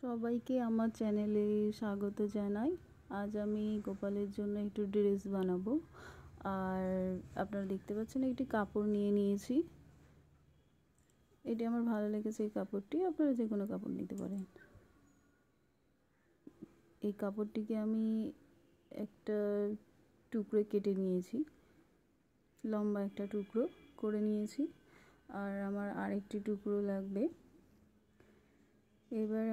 সবাইকে আমার চ্যানেলে স্বাগত জানাই। আজ আমি গোপালের জন্য একটু ড্রেস বানাবো। আর আপনারা দেখতে পাচ্ছেন একটি কাপড় নিয়ে নিয়েছি। এটি আমার ভালো লেগেছে, এই কাপড়টি। আপনারা যে কোনো কাপড় নিতে পারেন। এই কাপড়টিকে আমি একটা টুকরো কেটে নিয়েছি, লম্বা একটা টুকরো করে নিয়েছি। আর আমার আরেকটি টুকরো লাগবে। এবার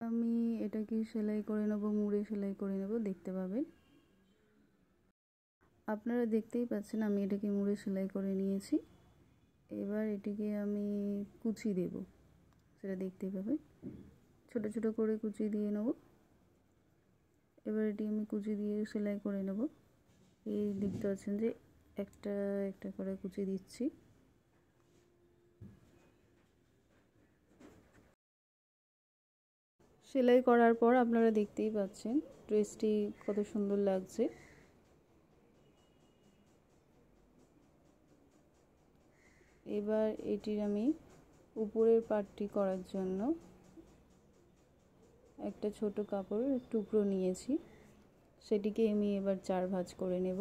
আমি এটাকে সেলাই করে নেব, মুড়ে সেলাই করে নেব, দেখতে পাবেন। আপনারা দেখতেই পাচ্ছেন আমি এটাকে মুড়ে সেলাই করে নিয়েছি। এবার এটিকে আমি কুচি দেব, সেটা দেখতেই পাবেন। ছোট ছোট করে কুচি দিয়ে নেব। এবার এটি আমি কুচি দিয়ে সেলাই করে নেব। এই দেখতে পাচ্ছেন যে একটা একটা করে কুচি দিচ্ছি। সেলাই করার পর আপনারা দেখতেই পাচ্ছেন ড্রেসটি কত সুন্দর লাগছে। এবার এটির আমি উপরের পার্টটি করার জন্য একটা ছোট কাপড়ের টুকরো নিয়েছি, সেটিকে আমি এবার 4 ভাঁজ করে নেব।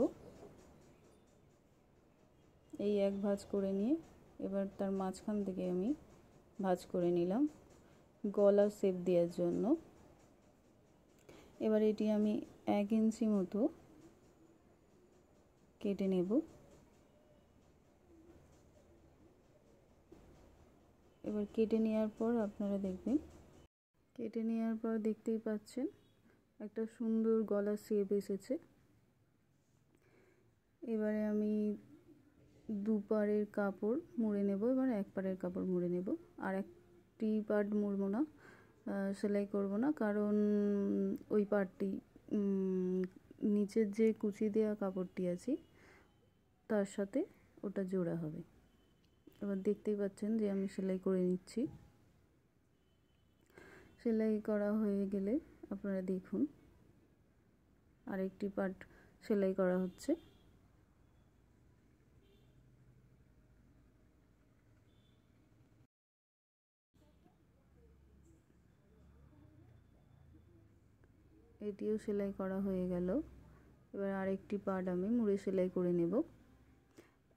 এই এক ভাঁজ করে নিয়ে এবার তার মাঝখান থেকে আমি ভাঁজ করে নিলাম গলা শেপ দেওয়ার জন্য। এবার এটি আমি 1 ইঞ্চি মতো কেটে নেব। এবার কেটে নেওয়ার পর আপনারা দেখবেন, কেটে নেওয়ার পর দেখতেই পাচ্ছেন একটা সুন্দর গলা শেপ এসেছে। এবারে আমি দুপাড়ের কাপড় মুড়ে নেব। এবার এক পাড়ের কাপড় মুড়ে নেব, আর একটি পার্ট মুড়ব না, সেলাই করব না, কারণ ওই পার্টটি নিচের যে কুচি দেওয়া কাপড়টি আছে তার সাথে ওটা জোড়া হবে। এবার দেখতেই পাচ্ছেন যে আমি সেলাই করে নিচ্ছি। সেলাই করা হয়ে গেলে আপনারা দেখুন আরেকটি পার্ট সেলাই করা হচ্ছে। এটিও সেলাই করা হয়ে গেল। এবার আরেকটি পার্ট আমি মুড়ে সেলাই করে নেব।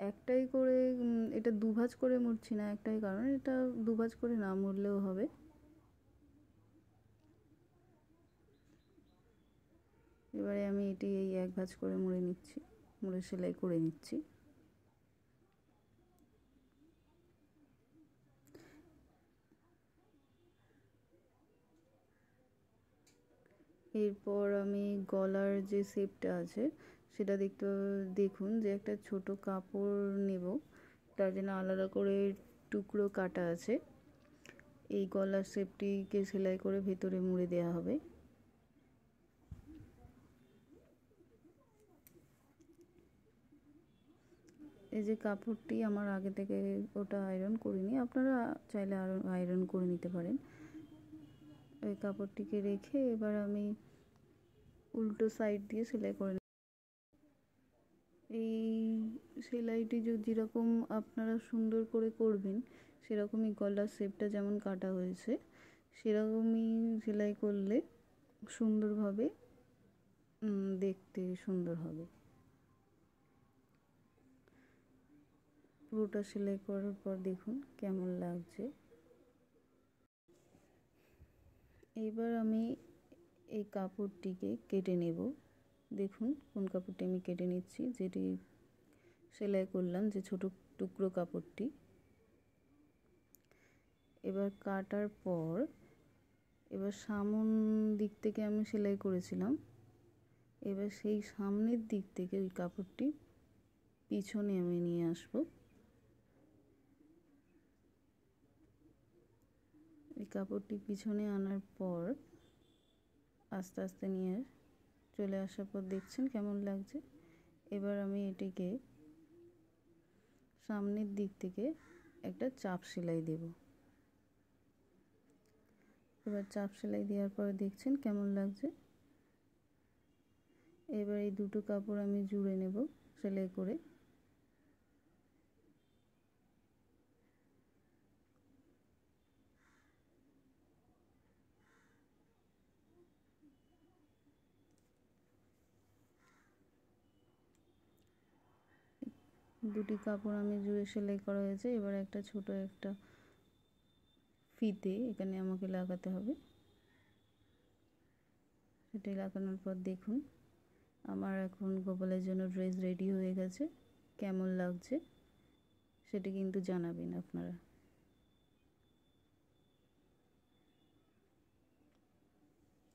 একটাই করে, এটা দুভাঁজ করে মুড়ছি না, একটাই কারণ এটা দুভাঁজ করে না মুড়লেও হবে। এবারে আমি এটি এই এক ভাঁজ করে মুড়ে নিচ্ছি, মুড়ে সেলাই করে নিচ্ছি। এরপর আমি গলার যে শেপটা আছে সেটা দেখুন যে একটা ছোট কাপড় নেব, তার জন্য আলাদা করে টুকরো কাটা আছে। এই গলার শেপটিকে সেলাই করে ভেতরে মুড়ে দেওয়া হবে। এই যে কাপড়টি আমার আগে থেকে ওটা আয়রন করিনি, আপনারা চাইলে আয়রন করে নিতে পারেন। ওই কাপড়টিকে রেখে এবার আমি উল্টো সাইড দিয়ে সেলাই করে। এই সেলাইটি যেরকম আপনারা সুন্দর করে করবেন, সেরকমই গলার শেপটা যেমন কাটা হয়েছে সেরকমই সেলাই করলে সুন্দরভাবে দেখতে সুন্দর হবে। পুরোটা সেলাই করার পর দেখুন কেমন লাগছে। এবার আমি এই কাপড়টিকে কেটে নেব। দেখুন কোন কাপড়টি আমি কেটে নিচ্ছি, যেটি সেলাই করলাম যে ছোট টুকরো কাপড়টি। এবার কাটার পর এবার সামন দিক থেকে আমি সেলাই করেছিলাম, এবার সেই সামনের দিক থেকে ওই কাপড়টি পিছনে আমি নিয়ে আসব। এই কাপড়টি পিছনে আনার পর আস্তে আস্তে নিয়ে চলে আসার পর দেখছেন কেমন লাগছে। এবার আমি এটিকে সামনের দিক থেকে একটা চাপ সেলাই দেব। এবার চাপ সেলাই দেওয়ার পর দেখছেন কেমন লাগছে। এবার এই দুটো কাপড় আমি জুড়ে নেব সেলাই করে। দুটি কাপড় আমি জুড়ে সেলাই করা হয়েছে। এবার একটা ছোট একটা ফিতে এখানে আমাকে লাগাতে হবে। সেটাই লাগানোর পর দেখুন আমার এখন গোপালের জন্য ড্রেস রেডি হয়ে গেছে। কেমন লাগছে সেটা কিন্তু জানাবেন আপনারা।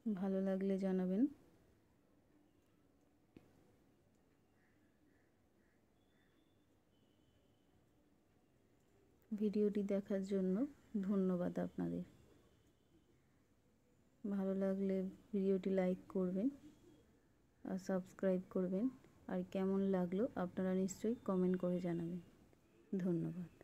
ভালো লাগলে জানাবেন। ভিডিওটি দেখার জন্য ধন্যবাদ আপনাদের। ভালো লাগলে ভিডিওটি লাইক করবেন আর সাবস্ক্রাইব করবেন। আর কেমন লাগলো আপনারা নিশ্চয়ই কমেন্ট করে জানাবেন। ধন্যবাদ।